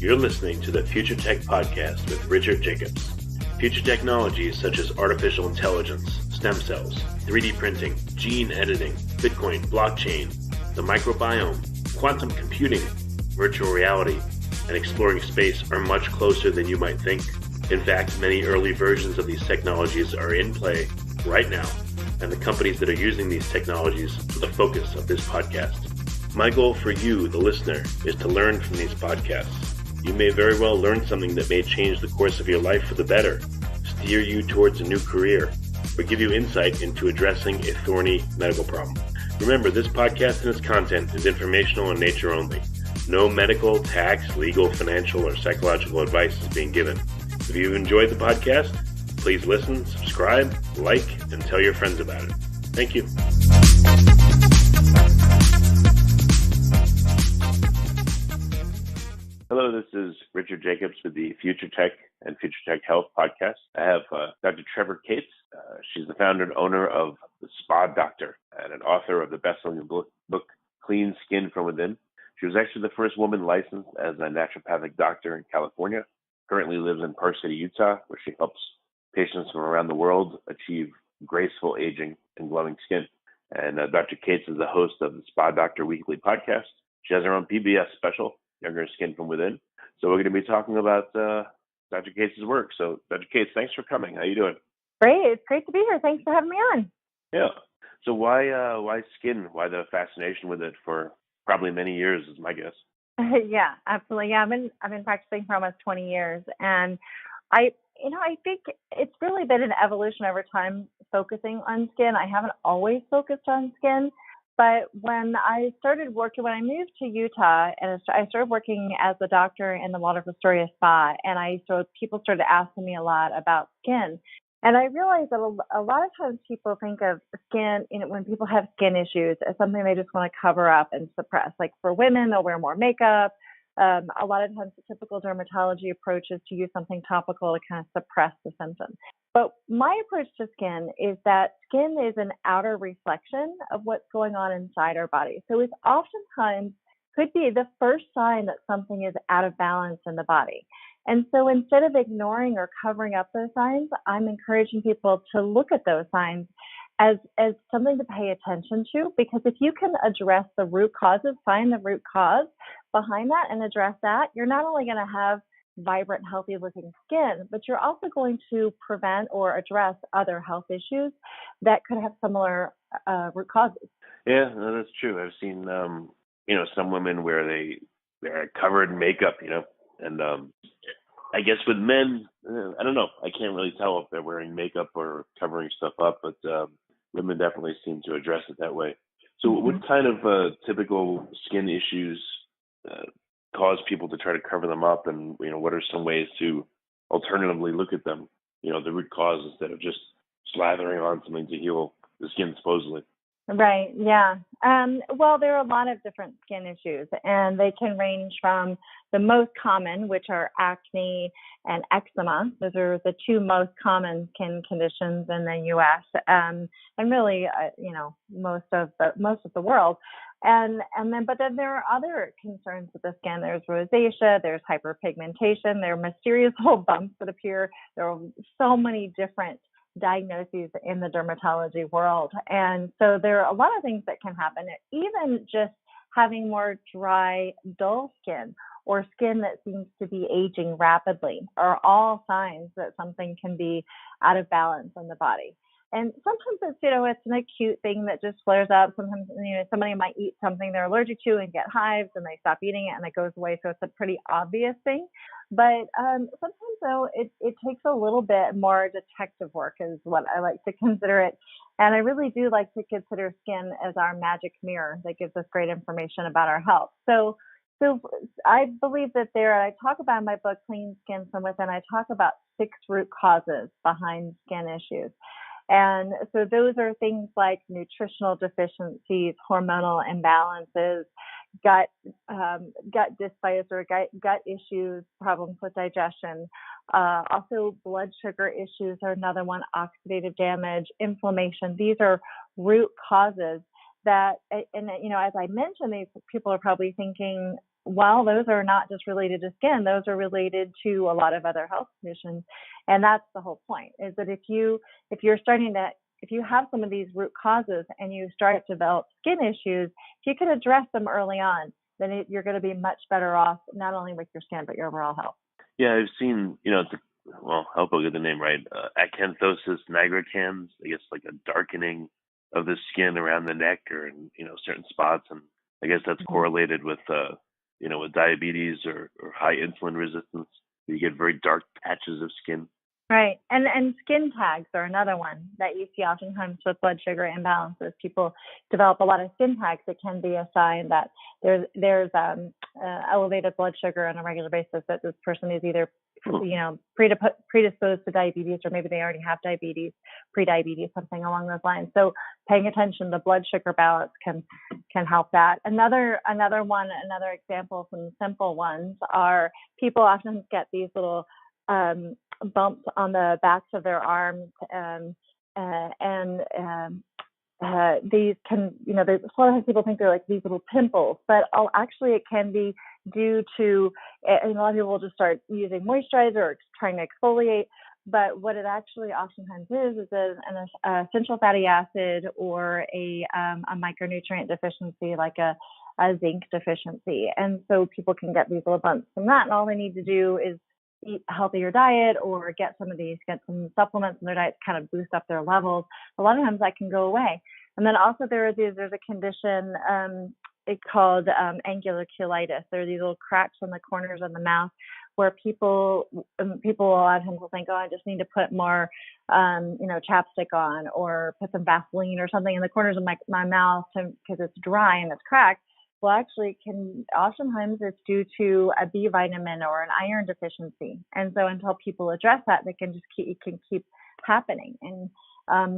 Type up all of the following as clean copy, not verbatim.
You're listening to the Future Tech Podcast with Richard Jacobs. Future technologies such as artificial intelligence, stem cells, 3D printing, gene editing, Bitcoin, blockchain, the microbiome, quantum computing, virtual reality, and exploring space are much closer than you might think. In fact, many early versions of these technologies are in play right now, and the companies that are using these technologies are the focus of this podcast. My goal for you, the listener, is to learn from these podcasts. You may very well learn something that may change the course of your life for the better, steer you towards a new career, or give you insight into addressing a thorny medical problem. Remember, this podcast and its content is informational in nature only. No medical, tax, legal, financial, or psychological advice is being given. If you've enjoyed the podcast, please listen, subscribe, like, and tell your friends about it. Thank you. Hello, this is Richard Jacobs with the Future Tech and Future Tech Health podcast. I have Dr. Trevor Cates. She's the founder and owner of the Spa Doctor and an author of the best-selling book Clean Skin from Within. She was actually the first woman licensed as a naturopathic doctor in California. Currently lives in Park City, Utah, where she helps patients from around the world achieve graceful aging and glowing skin. And Dr. Cates is the host of the Spa Doctor Weekly podcast. She has her own PBS special, Younger Skin from Within. So we're going to be talking about Dr. Cates' work. So Dr. Cates, thanks for coming. How you doing? Great. It's great to be here. Thanks for having me on. Yeah. So why skin? Why the fascination with it for probably many years is my guess. Yeah, absolutely. Yeah, I've been practicing for almost 20 years, and I think it's really been an evolution over time focusing on skin. I haven't always focused on skin, but when I moved to Utah and I started working as a doctor in the Waldorf Astoria Spa, and people started asking me a lot about skin. And I realized that a lot of times people think of skin, when people have skin issues, as something they just want to cover up and suppress. Like for women, they'll wear more makeup. A lot of times the typical dermatology approach is to use something topical to kind of suppress the symptoms. But my approach to skin is that skin is an outer reflection of what's going on inside our body. So it's oftentimes could be the first sign that something is out of balance in the body. And so instead of ignoring or covering up those signs, I'm encouraging people to look at those signs as something to pay attention to, because if you can address the root causes, find the root cause behind that and address that, you're not only going to have vibrant, healthy looking skin, but you're also going to prevent or address other health issues that could have similar root causes. Yeah, no, that's true. I've seen, some women where they're covered in makeup, and I guess with men, I don't know. I can't really tell if they're wearing makeup or covering stuff up, but women definitely seem to address it that way. So what kind of typical skin issues cause people to try to cover them up? And, what are some ways to alternatively look at them, the root cause, instead of just slathering on something to heal the skin supposedly? Right. Yeah. Well, there are a lot of different skin issues, and they can range from the most common, which are acne and eczema. Those are the two most common skin conditions in the U.S. And really, most of the world. But then there are other concerns with the skin. There's rosacea, there's hyperpigmentation, there are mysterious little bumps that appear. There are so many different diagnoses in the dermatology world. And so there are a lot of things that can happen. Even just having more dry, dull skin or skin that seems to be aging rapidly are all signs that something can be out of balance in the body. And sometimes it's an acute thing that just flares up. Sometimes, somebody might eat something they're allergic to and get hives, and they stop eating it and it goes away. So it's a pretty obvious thing. But sometimes, though, it takes a little bit more detective work is what I like to consider it. And I really do like to consider skin as our magic mirror that gives us great information about our health. So I believe that I talk about in my book, Clean Skin from Within, I talk about 6 root causes behind skin issues. And so those are things like nutritional deficiencies, hormonal imbalances, gut dysbiosis or gut issues, problems with digestion. Also, blood sugar issues are another one, oxidative damage, inflammation. These are root causes that, and as I mentioned, these people are probably thinking, well, those are not just related to skin; those are related to a lot of other health conditions, and that's the whole point. Is that if you have some of these root causes and you start to develop skin issues, if you can address them early on, then you're going to be much better off, not only with your skin but your overall health. Yeah, I've seen, I hope I'll get the name right. Acanthosis nigricans, I guess like a darkening of the skin around the neck or in, certain spots. And I guess that's correlated with, with diabetes or high insulin resistance. You get very dark patches of skin. Right. And skin tags are another one that you see oftentimes with blood sugar imbalances. People develop a lot of skin tags. It can be a sign that there's elevated blood sugar on a regular basis, that this person is either predisposed to diabetes, or maybe they already have diabetes, pre-diabetes, something along those lines. So paying attention to blood sugar balance can help that. Another example, some simple ones, are people often get these little bumps on the backs of their arms, these can, a lot of people think they're like these little pimples, but actually it can be due to, a lot of people will just start using moisturizer or trying to exfoliate. But what it actually oftentimes is an essential fatty acid or a micronutrient deficiency, like a zinc deficiency. And so people can get these little bumps from that. And all they need to do is eat a healthier diet or get some supplements in their diet to kind of boost up their levels. A lot of times that can go away. And then also there's a condition called angular cheilitis. There are these little cracks on the corners of the mouth where people a lot of times will think, oh, I just need to put more chapstick on or put some Vaseline or something in the corners of my mouth because it's dry and it's cracked. Well, actually, oftentimes it's due to a B vitamin or an iron deficiency. And so until people address that, it can keep happening. And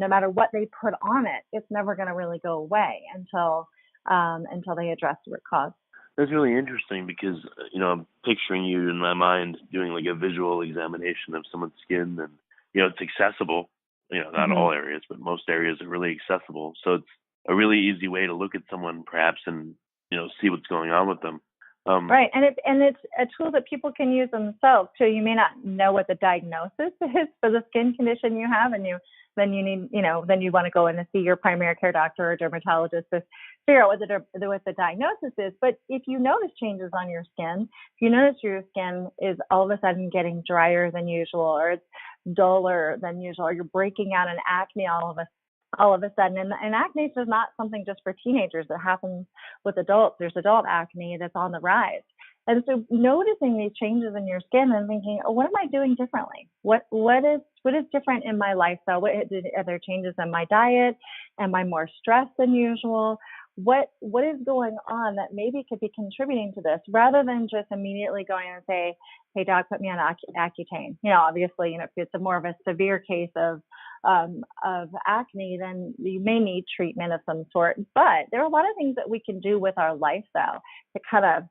no matter what they put on it, it's never going to really go away until they address the root cause. That's really interesting because, I'm picturing you in my mind doing like a visual examination of someone's skin, and, it's accessible, not all areas, but most areas are really accessible. So it's a really easy way to look at someone perhaps and, see what's going on with them. Right. And it's a tool that people can use themselves. So you may not know what the diagnosis is for the skin condition you have, and then you want to go in and see your primary care doctor or dermatologist to figure out what the diagnosis is. But if you notice changes on your skin, if you notice your skin is all of a sudden getting drier than usual, or it's duller than usual, or you're breaking out in acne all of a sudden, and acne is not something just for teenagers. It happens with adults. There's adult acne that's on the rise. And so noticing these changes in your skin and thinking, oh, what am I doing differently? What is different in my lifestyle? Are there changes in my diet? Am I more stressed than usual? What is going on that maybe could be contributing to this, rather than just immediately going and say, hey, doc, put me on Accutane. Obviously, if it's more of a severe case of acne, then you may need treatment of some sort. But there are a lot of things that we can do with our lifestyle to kind of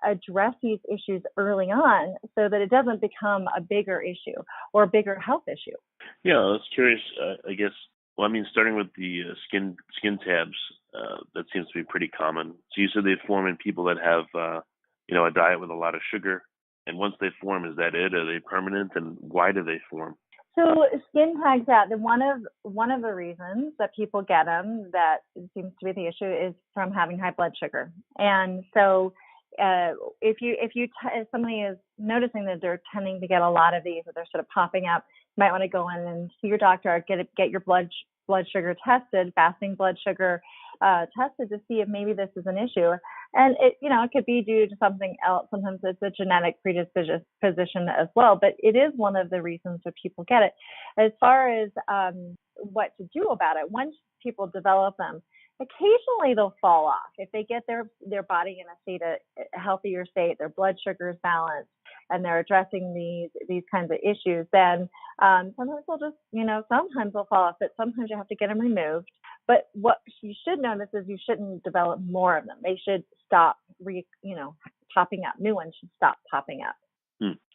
address these issues early on, so that it doesn't become a bigger issue or a bigger health issue. Yeah, I was curious. I guess. Well, starting with the skin tabs, that seems to be pretty common. So you said they form in people that have, a diet with a lot of sugar. And once they form, is that it? Are they permanent? And why do they form? So skin tags, one of the reasons that people get them, that seems to be the issue, is from having high blood sugar. And so if somebody is noticing that they're tending to get a lot of these, that they're sort of popping up, you might want to go in and see your doctor, or get your blood sugar tested, fasting blood sugar tested, to see if maybe this is an issue. And it could be due to something else. Sometimes it's a genetic predisposition as well, but it is one of the reasons that people get it. As far as what to do about it, once people develop them, occasionally they'll fall off. If they get their body in a healthier state, their blood sugar is balanced, and they're addressing these kinds of issues, then sometimes they'll just, sometimes they'll fall off, but sometimes you have to get them removed. But what you should notice is you shouldn't develop more of them. They should stop, popping up. New ones should stop popping up.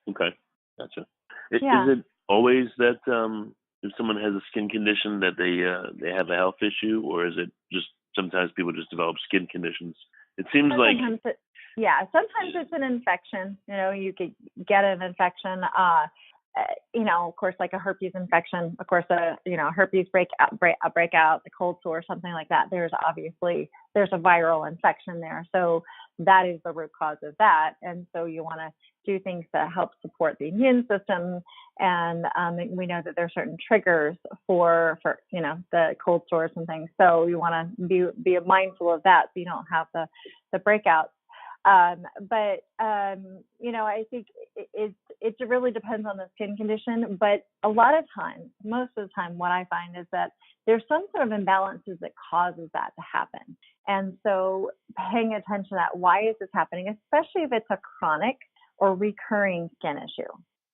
Okay, gotcha. Is it always that if someone has a skin condition that they have a health issue, or is it just sometimes people just develop skin conditions? It seems like Yeah, sometimes it's an infection. You could get an infection. Of course, like a herpes infection. Of course, herpes breakout, the cold sore, something like that. There's a viral infection there. So that is the root cause of that. And so you want to do things that help support the immune system. And we know that there are certain triggers for the cold sores and things. So you want to be mindful of that so you don't have the breakouts. I think it really depends on the skin condition, but a lot of times, most of the time, what I find is that there's some sort of imbalances that causes that to happen. And so paying attention to that, why is this happening, especially if it's a chronic or recurring skin issue.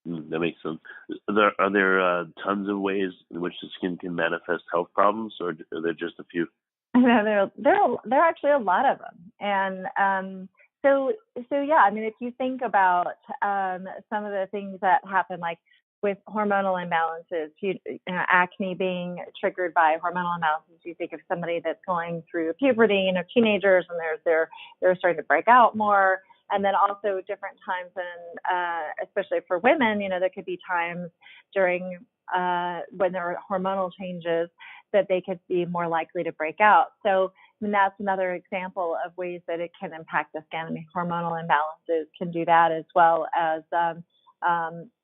That makes sense. Are there tons of ways in which the skin can manifest health problems, or are there just a few? There are actually a lot of them. And so yeah, I mean, if you think about some of the things that happen, like with hormonal imbalances, acne being triggered by hormonal imbalances, you think of somebody that's going through puberty, teenagers, and they're starting to break out more. And then also different times, especially for women, there could be times during when there are hormonal changes that they could be more likely to break out. So that's another example of ways that it can impact the skin. I mean, hormonal imbalances can do that, as well as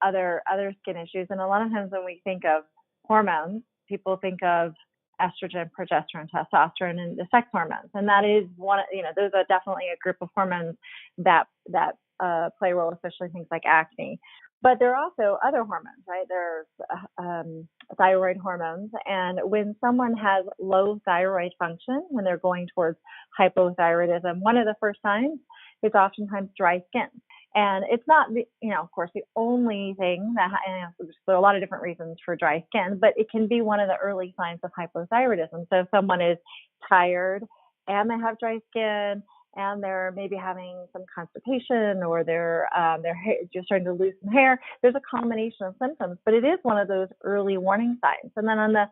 other skin issues. And a lot of times when we think of hormones, people think of estrogen, progesterone, testosterone, and the sex hormones. And that is those are definitely a group of hormones that play a role, especially things like acne. But there are also other hormones, right? There's thyroid hormones. And when someone has low thyroid function, when they're going towards hypothyroidism, one of the first signs is oftentimes dry skin. And it's not, of course, the only thing that, there are a lot of different reasons for dry skin, but it can be one of the early signs of hypothyroidism. So if someone is tired and they have dry skin, and they're maybe having some constipation, or their hair, just starting to lose some hair, there's a combination of symptoms, but it is one of those early warning signs. And then on the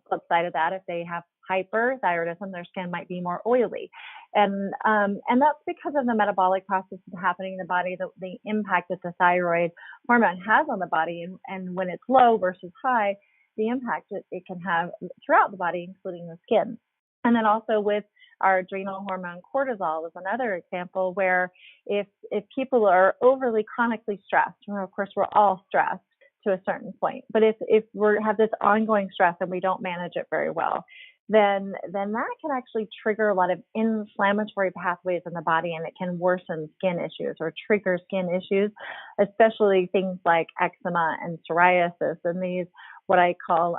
flip side of that, if they have hyperthyroidism, their skin might be more oily. And that's because of the metabolic processes happening in the body, the impact that the thyroid hormone has on the body. And when it's low versus high, the impact it can have throughout the body, including the skin. And then also with our adrenal hormone cortisol is another example where if people are overly chronically stressed, of course, we're all stressed to a certain point, but if we have this ongoing stress and we don't manage it very well, then that can actually trigger a lot of inflammatory pathways in the body, and it can worsen skin issues or trigger skin issues, especially things like eczema and psoriasis, and these what I call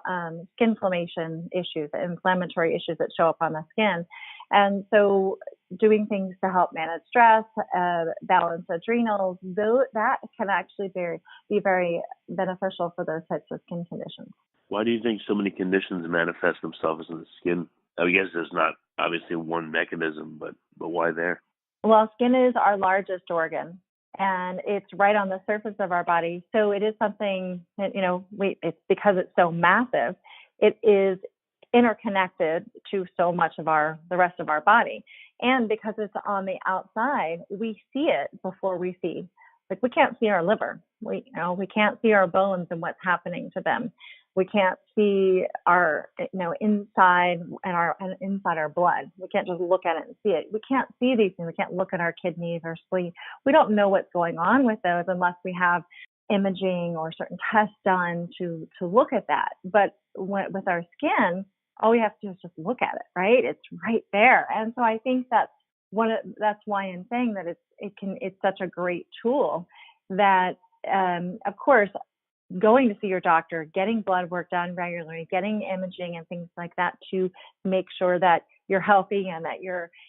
skin inflammation issues, inflammatory issues that show up on the skin. And so doing things to help manage stress, balance adrenals, that can actually be very beneficial for those types of skin conditions. Why do you think so many conditions manifest themselves in the skin? I guess there's not obviously one mechanism, but why there? Well, skin is our largest organ, and it's right on the surface of our body. So it is something that, it's because it's so massive, it is interconnected to so much of the rest of our body. And because it's on the outside, we see it before we see, we can't see our liver. We can't see our bones and what's happening to them. We can't see our, inside and inside our blood. We can't just look at it and see it. We can't see these things. We can't look at our kidneys or spleen. We don't know what's going on with those unless we have imaging or certain tests done to look at that. But with our skin, all we have to do is just look at it, right? It's right there. And so I think that's why I'm saying that it's such a great tool that, of course, going to see your doctor, getting blood work done regularly, getting imaging and things like that to make sure that you're healthy and that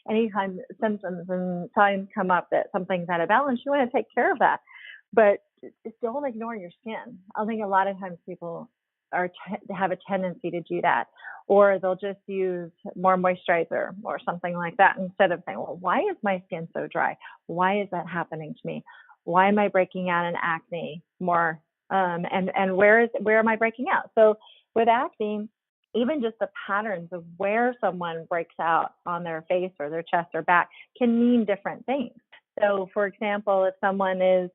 anytime symptoms and signs come up that something's out of balance, you want to take care of that. But don't ignore your skin. I think a lot of times people have a tendency to do that, or they'll just use more moisturizer or something like that instead of saying, well, why is my skin so dry? Why is that happening to me? Why am I breaking out in acne more? And where am I breaking out? So with acne, even just the patterns of where someone breaks out on their face or their chest or back can mean different things. So, for example, if someone is,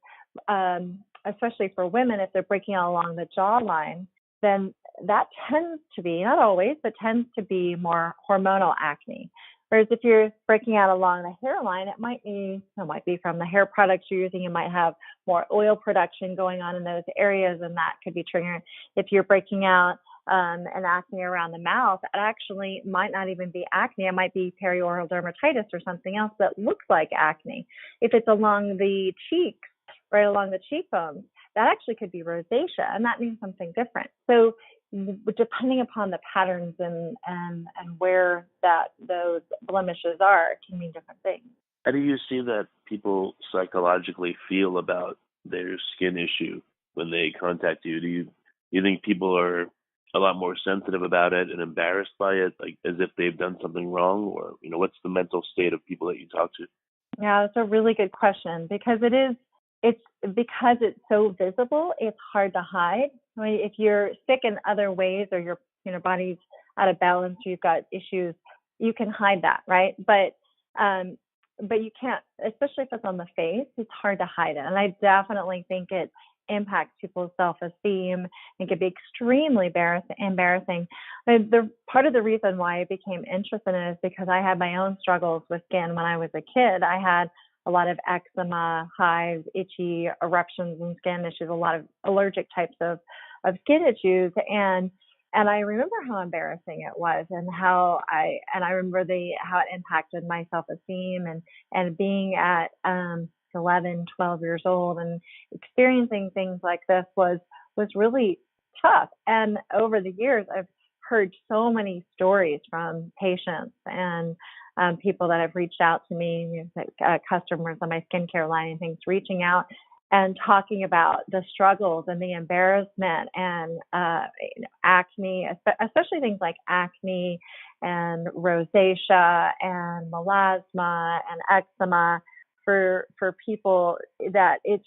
especially for women, if they're breaking out along the jawline, then that tends to be, not always, but tends to be more hormonal acne. Whereas if you're breaking out along the hairline, it might be from the hair products you're using. You might have more oil production going on in those areas, and that could be triggering. If you're breaking out an acne around the mouth, it actually might not even be acne. It might be perioral dermatitis or something else that looks like acne. If it's along the cheeks, right along the cheekbones, that actually could be rosacea, and that means something different. So depending upon the patterns and where those blemishes are, it can mean different things. How do you see that people psychologically feel about their skin issue when they contact you? Do you think people are a lot more sensitive about it and embarrassed by it, like as if they've done something wrong, or what's the mental state of people that you talk to? Yeah, that's a really good question, because it's because it's so visible, it's hard to hide. I mean, if you're sick in other ways, or your body's out of balance, or you've got issues, you can hide that, right? But you can't, especially if it's on the face. It's hard to hide it, and I definitely think it impacts people's self-esteem and can be extremely embarrassing. The part of the reason why I became interested in it is because I had my own struggles with skin when I was a kid. I had a lot of eczema, hives, itchy eruptions and skin issues, a lot of allergic types of skin issues. And I remember how embarrassing it was, and how I remember how it impacted my self-esteem, and being at 11, 12 years old and experiencing things like this was really tough. And over the years, I've heard so many stories from patients and people that have reached out to me, customers on my skincare line and things, reaching out and talking about the struggles and the embarrassment and acne, especially things like acne and rosacea and melasma and eczema, for people, that it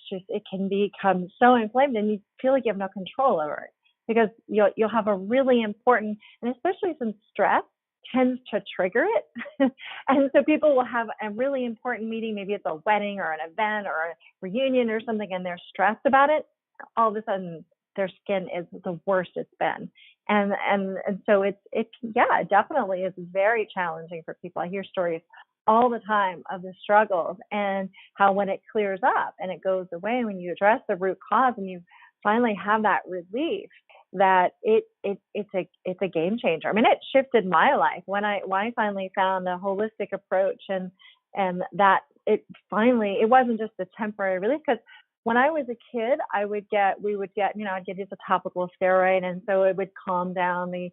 can become so inflamed and you feel like you have no control over it, because you'll have a really important, and especially since stress tends to trigger it. And so people will have a really important meeting, maybe it's a wedding or an event or a reunion or something, and they're stressed about it. All of a sudden their skin is the worst it's been. And so it definitely is very challenging for people. I hear stories all the time of the struggles, and how when it clears up and it goes away, when you address the root cause and you finally have that relief, that it's a game changer. I mean, it shifted my life when I finally found a holistic approach, and that it wasn't just a temporary relief. Because when I was a kid, I'd get just a topical steroid, and so it would calm down the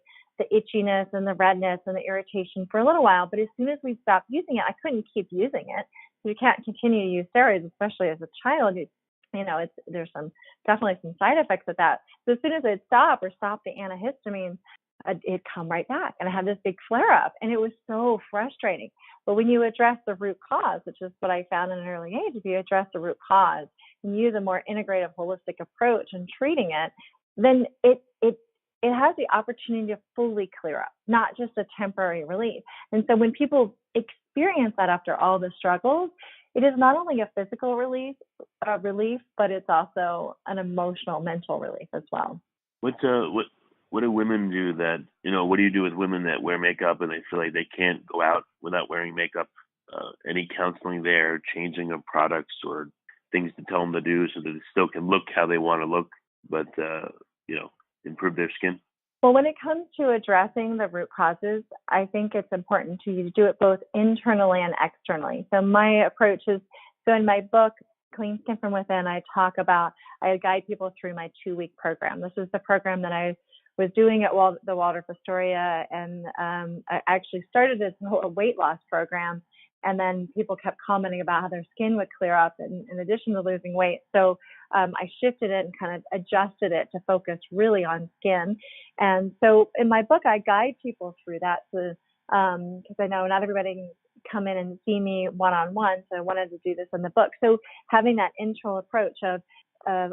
itchiness and the redness and the irritation for a little while. But as soon as we stopped using it, I couldn't keep using it. So you can't continue to use steroids, especially as a child. There's definitely some side effects of that. So as soon as I'd stop the antihistamines, it'd come right back, and I had this big flare up, and it was so frustrating. But when you address the root cause, which is what I found in an early age, if you address the root cause and use a more integrative, holistic approach in treating it, then it has the opportunity to fully clear up, not just a temporary relief. And so when people experience that after all the struggles, it is not only a physical relief, but it's also an emotional, mental relief as well. What do women do that, what do you do with women that wear makeup and they feel like they can't go out without wearing makeup? Any counseling there, changing of products or things to tell them to do so that they still can look how they want to look, but, improve their skin? Well, when it comes to addressing the root causes, I think it's important to do it both internally and externally. So my approach is, in my book, Clean Skin from Within, I guide people through my 2-week program. This is the program that I was doing at the Waldorf Astoria, and I actually started as a weight loss program, and then people kept commenting about how their skin would clear up in addition to losing weight. So I shifted it and kind of adjusted it to focus really on skin. And so in my book, I guide people through that, because I know not everybody can come in and see me one-on-one, so I wanted to do this in the book. So having that intro approach of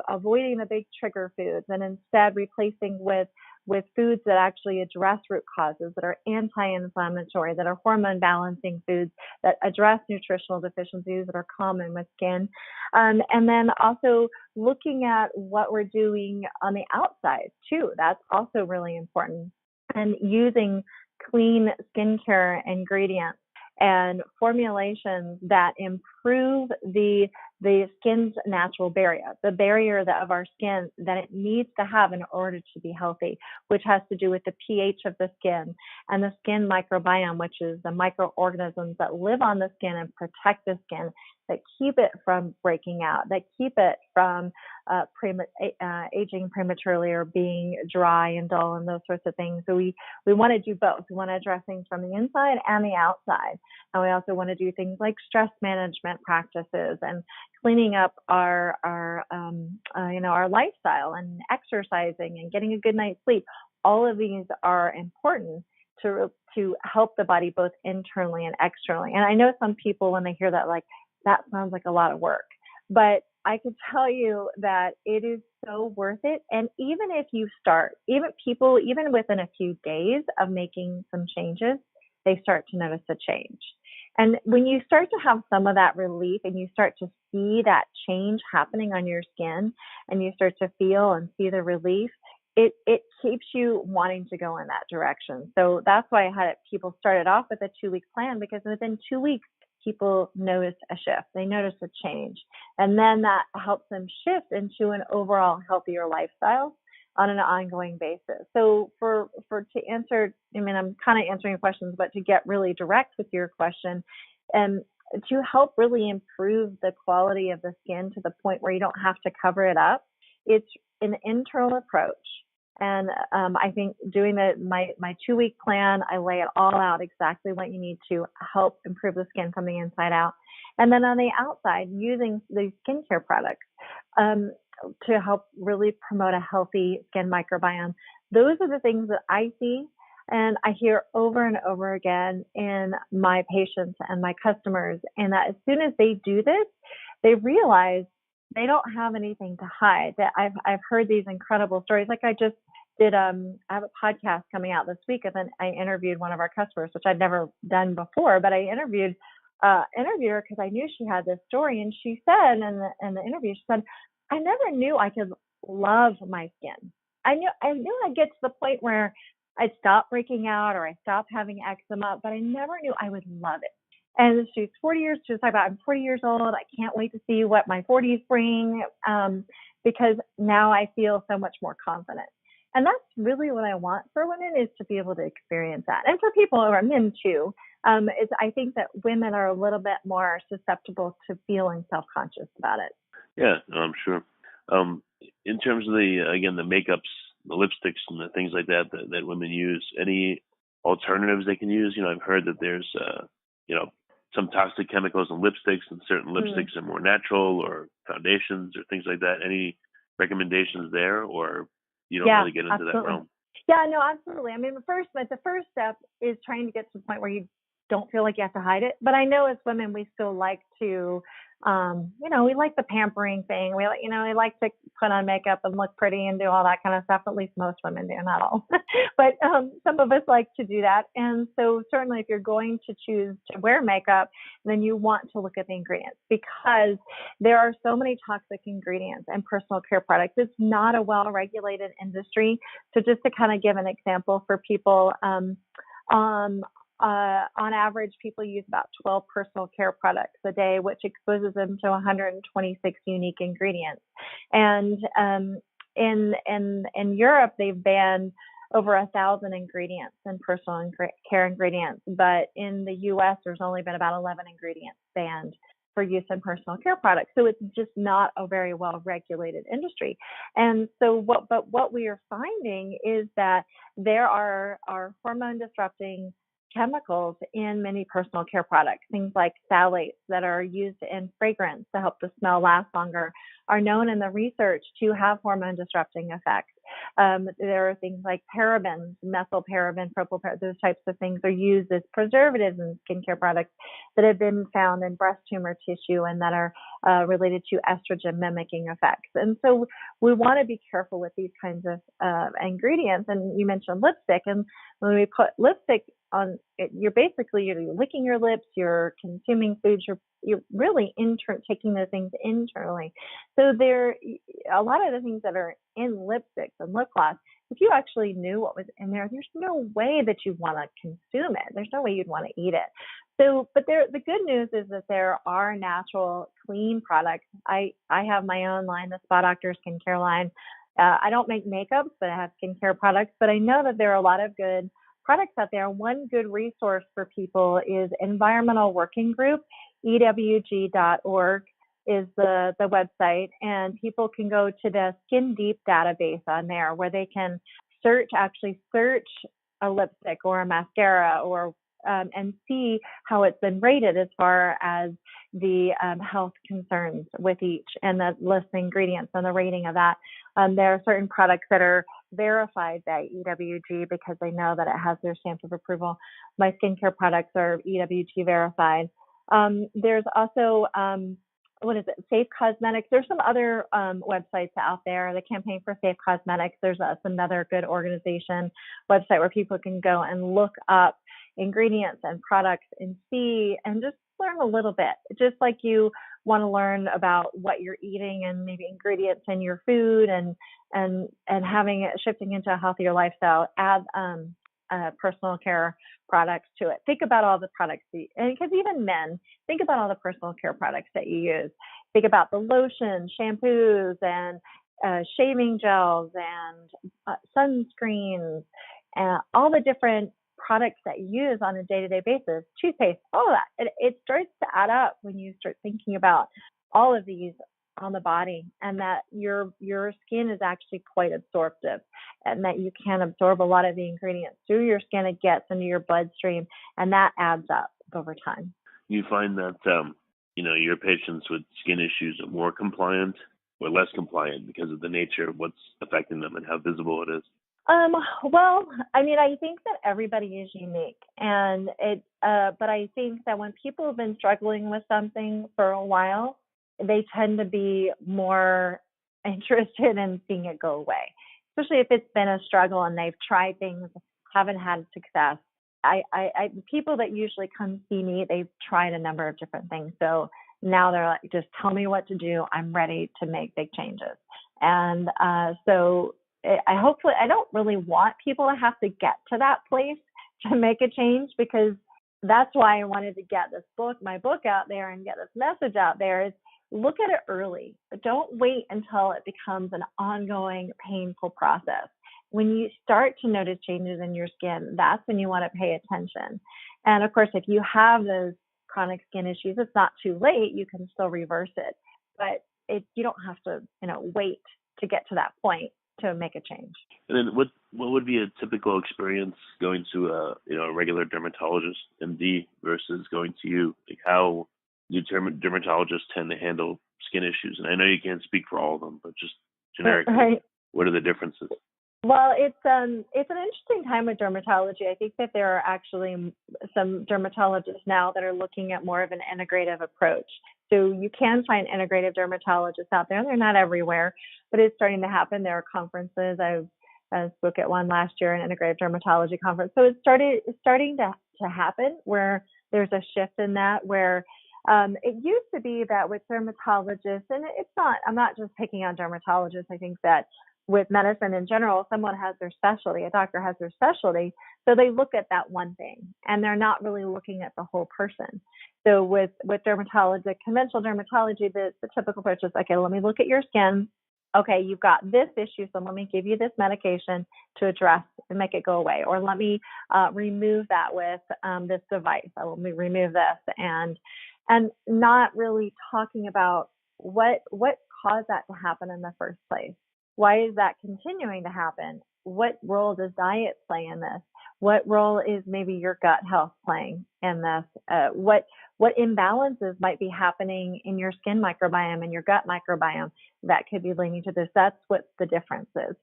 avoiding the big trigger foods and instead replacing with with foods that actually address root causes, that are anti-inflammatory, that are hormone balancing foods, that address nutritional deficiencies that are common with skin. And then also looking at what we're doing on the outside too. That's also really important. And using clean skincare ingredients and formulations that improve the skin's natural barrier, the barrier of our skin that it needs to have in order to be healthy, which has to do with the pH of the skin and the skin microbiome, which is the microorganisms that live on the skin and protect the skin, that keep it from breaking out, that keep it from aging prematurely or being dry and dull and those sorts of things. So we want to do both. We want to address things from the inside and the outside. And we also want to do things like stress management practices and cleaning up our lifestyle and exercising and getting a good night's sleep. All of these are important to help the body both internally and externally. And I know some people, when they hear that, like, that sounds like a lot of work, but I can tell you that it is so worth it. And even if you start, even within a few days of making some changes, they start to notice a change. And when you start to have some of that relief and you start to see that change happening on your skin and you start to feel and see the relief, it keeps you wanting to go in that direction. So that's why I had people started off with a 2-week plan, because within 2 weeks, people notice a shift. They notice a change. And then that helps them shift into an overall healthier lifestyle on an ongoing basis. So to answer, I mean, I'm kind of answering your questions, but to get really direct with your question, and to help really improve the quality of the skin to the point where you don't have to cover it up, it's an internal approach. And I think doing my 2-week plan, I lay it all out exactly what you need to help improve the skin from the inside out. And then on the outside, using these skincare products to help really promote a healthy skin microbiome. Those are the things that I see and I hear over and over again in my patients and my customers. And that as soon as they do this, they realize they don't have anything to hide. That I've heard these incredible stories. Like I just did, I have a podcast coming out this week, and then I interviewed one of our customers, which I'd never done before, but I interviewed her because I knew she had this story. And she said in the interview, she said, I never knew I could love my skin. I knew I'd get to the point where I'd stop breaking out or I stopped having eczema, but I never knew I would love it. And she's 40 years, she was talking about, I'm 40 years old. I can't wait to see what my 40s bring because now I feel so much more confident. And that's really what I want for women, is to be able to experience that. And for people who are men too, I think that women are a little bit more susceptible to feeling self-conscious about it. Yeah, I'm sure. In terms of the makeups, the lipsticks and the things like that women use, any alternatives they can use? I've heard that there's, some toxic chemicals in lipsticks, and certain lipsticks are more natural, or foundations or things like that. Any recommendations there, or you don't really get into that realm? Yeah, no, absolutely. I mean, the first step is trying to get to the point where you don't feel like you have to hide it. But I know as women, we still like to, we like the pampering thing. We like to put on makeup and look pretty and do all that kind of stuff. At least most women do, not all. But some of us like to do that. And so certainly if you're going to choose to wear makeup, then you want to look at the ingredients, because there are so many toxic ingredients in personal care products. It's not a well-regulated industry. So just to kind of give an example for people, on average, people use about 12 personal care products a day, which exposes them to 126 unique ingredients. And in Europe, they've banned over 1,000 ingredients in personal care ingredients. But in the U.S., there's only been about 11 ingredients banned for use in personal care products. So it's just not a very well-regulated industry. And so what we are finding is that there are hormone-disrupting chemicals in many personal care products. Things like phthalates that are used in fragrance to help the smell last longer are known in the research to have hormone disrupting effects. There are things like parabens, methylparaben, propylparaben, those types of things are used as preservatives in skincare products that have been found in breast tumor tissue and that are related to estrogen mimicking effects. And so we want to be careful with these kinds of ingredients. And you mentioned lipstick, and when we put lipstick on it, you're licking your lips, you're consuming foods, you're really taking those things internally. So a lot of the things that are in lipsticks and lip gloss, if you actually knew what was in there, there's no way that you'd want to consume it. There's no way you'd want to eat it. So, but the good news is that there are natural, clean products. I have my own line, the Spa Doctor skincare line. I don't make makeups, but I have skincare products. But I know that there are a lot of good products out there. One good resource for people is Environmental Working Group, EWG.org is the website, and people can go to the Skin Deep database on there where they can search a lipstick or a mascara or and see how it's been rated as far as the health concerns with each and the list of ingredients and the rating of that. There are certain products that are verified by EWG because they know that it has their stamp of approval. My skincare products are EWG verified. There's also, Safe Cosmetics. There's some other websites out there. The Campaign for Safe Cosmetics. There's another good organization website where people can go and look up ingredients and products and see and just learn a little bit. Just like you want to learn about what you're eating and maybe ingredients in your food and shifting into a healthier lifestyle, add personal care products to it. Think about all the products, and because even men, think about all the personal care products that you use. Think about the lotion, shampoos, and shaving gels and sunscreens, and all the different products that you use on a day-to-day basis, toothpaste, all of that. It starts to add up when you start thinking about all of these on the body, and that your skin is actually quite absorptive, and that you can absorb a lot of the ingredients through your skin. It gets into your bloodstream, and that adds up over time. You find that your patients with skin issues are more compliant or less compliant because of the nature of what's affecting them and how visible it is? Well, I mean, I think that everybody is unique, and but I think that when people have been struggling with something for a while, they tend to be more interested in seeing it go away, especially if it's been a struggle and they've tried things, haven't had success. People that usually come see me, they've tried a number of different things. So now they're like, just tell me what to do. I'm ready to make big changes. And so I don't really want people to have to get to that place to make a change, because that's why I wanted to get my book out there and get this message out there, is look at it early. Don't wait until it becomes an ongoing, painful process. When you start to notice changes in your skin, that's when you want to pay attention. And of course, if you have those chronic skin issues, it's not too late. You can still reverse it, but you don't have to, wait to get to that point to make a change. And then what would be a typical experience going to a regular dermatologist, MD, versus going to you? Like, how do dermatologists tend to handle skin issues? And I know you can't speak for all of them, but just generically, right. What are the differences? Well, it's an interesting time with dermatology. I think that there are actually some dermatologists now that are looking at more of an integrative approach. So you can find integrative dermatologists out there. They're not everywhere, but it's starting to happen. There are conferences. I spoke at one last year, an integrative dermatology conference. So it's starting to happen where there's a shift in that, where it used to be that with dermatologists, and I'm not just picking on dermatologists. I think that with medicine in general, someone has their specialty, a doctor has their specialty. So they look at that one thing, and they're not really looking at the whole person. So with dermatology, conventional dermatology, the typical approach is, okay, let me look at your skin. Okay, you've got this issue, so let me give you this medication to address and make it go away. Or let me remove that with this device. Let me remove this, and not really talking about what caused that to happen in the first place. Why is that continuing to happen? What role does diet play in this? What role is maybe your gut health playing in this? What imbalances might be happening in your skin microbiome and your gut microbiome that could be leading to this? That's what the difference is.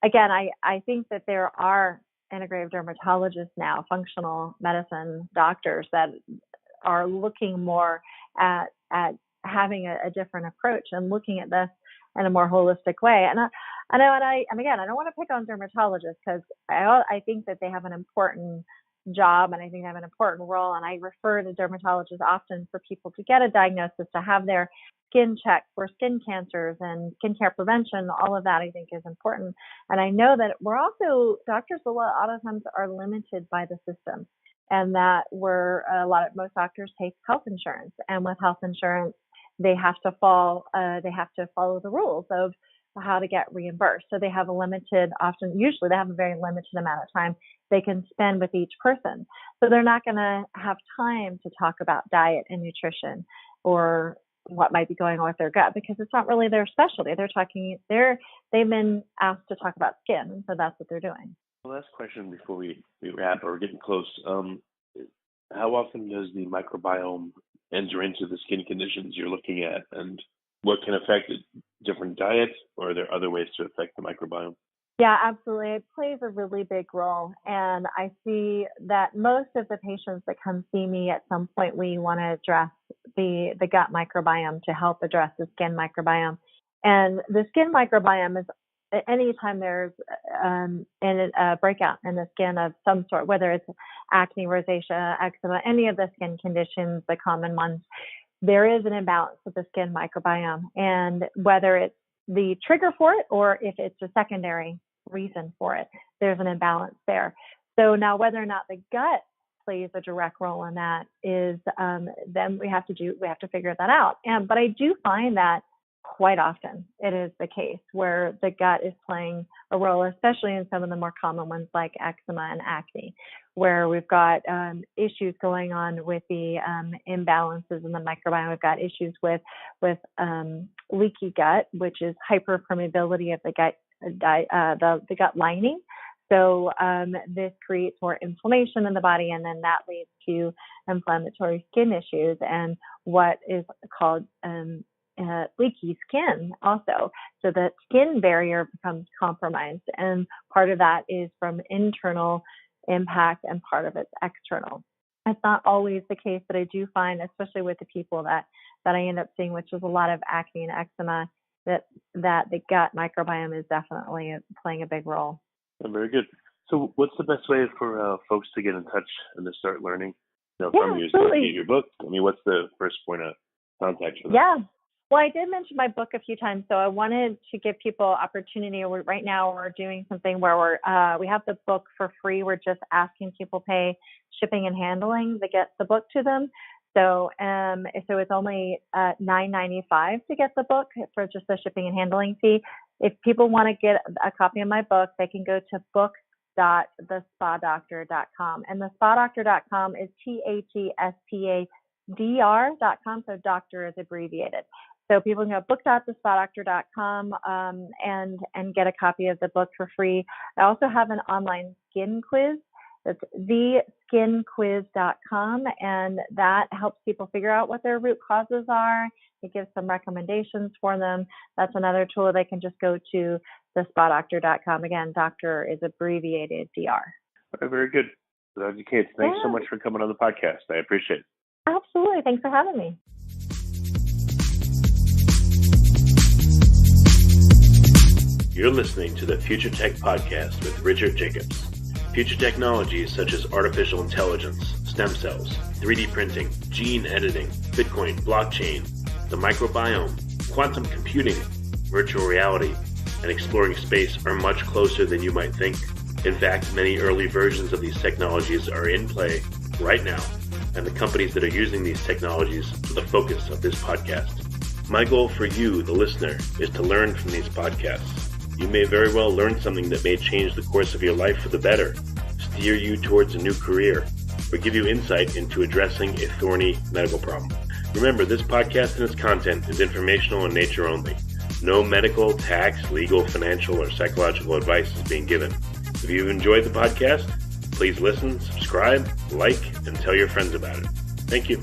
Again, I think that there are integrative dermatologists now, functional medicine doctors, that are looking more at having a different approach and looking at this in a more holistic way. And again, I don't want to pick on dermatologists because I think that they have an important job and I think they have an important role. And I refer to dermatologists often for people to get a diagnosis, to have their skin checked for skin cancers and skincare prevention. All of that I think is important. And I know that doctors a lot of times are limited by the system, and that most doctors take health insurance, and with health insurance, they have to follow the rules of how to get reimbursed. So they have usually they have a very limited amount of time they can spend with each person. So they're not going to have time to talk about diet and nutrition or what might be going on with their gut, because it's not really their specialty. They've been asked to talk about skin, and so that's what they're doing. Last question before we wrap, or we're getting close. How often does the microbiome enter into the skin conditions you're looking at, and what can affect it? Different diets, or are there other ways to affect the microbiome? Yeah, absolutely. It plays a really big role. And I see that most of the patients that come see me, at some point we want to address the gut microbiome to help address the skin microbiome. And the skin microbiome is anytime there's a breakout in the skin of some sort, whether it's acne, rosacea, eczema, any of the skin conditions, the common ones, there is an imbalance with the skin microbiome. And whether it's the trigger for it or if it's a secondary reason for it, there's an imbalance there. So now whether or not the gut plays a direct role in that is then we have to figure that out. But I do find that quite often it is the case where the gut is playing a role, especially in some of the more common ones like eczema and acne, where we've got issues going on with the imbalances in the microbiome. We've got issues with leaky gut, which is hyperpermeability of the gut, the gut lining. So this creates more inflammation in the body, and then that leads to inflammatory skin issues and what is called leaky skin also. So the skin barrier becomes compromised, and part of that is from internal impact and part of it's external. It's not always the case, but I do find, especially with the people that I end up seeing, which is a lot of acne and eczema, that the gut microbiome is definitely playing a big role. Very good. So what's the best way for folks to get in touch and to start learning? From you, your book? I mean, what's the first point of contact for them? Yeah. Well, I did mention my book a few times, so I wanted to give people opportunity. Right now we're doing something where we have the book for free. We're just asking people pay shipping and handling to get the book to them. So it's only $9.95 to get the book for just the shipping and handling fee. If people want to get a copy of my book, they can go to book.thespadoctor.com. And thespadoctor.com is THESPADR.com, so doctor is abbreviated. So people can go book.thespadoctor.com and get a copy of the book for free. I also have an online skin quiz. That's theskinquiz.com, and that helps people figure out what their root causes are. It gives some recommendations for them. That's another tool. They can just go to thespadoctor.com. Again, doctor is abbreviated DR. All right, very good. Dr. Cates, thanks so much for coming on the podcast. I appreciate it. Absolutely. Thanks for having me. You're listening to the Future Tech Podcast with Richard Jacobs. Future technologies such as artificial intelligence, stem cells, 3D printing, gene editing, Bitcoin, blockchain, the microbiome, quantum computing, virtual reality, and exploring space are much closer than you might think. In fact, many early versions of these technologies are in play right now, and the companies that are using these technologies are the focus of this podcast. My goal for you, the listener, is to learn from these podcasts. You may very well learn something that may change the course of your life for the better, steer you towards a new career, or give you insight into addressing a thorny medical problem. Remember, this podcast and its content is informational in nature only. No medical, tax, legal, financial, or psychological advice is being given. If you've enjoyed the podcast, please listen, subscribe, like, and tell your friends about it. Thank you.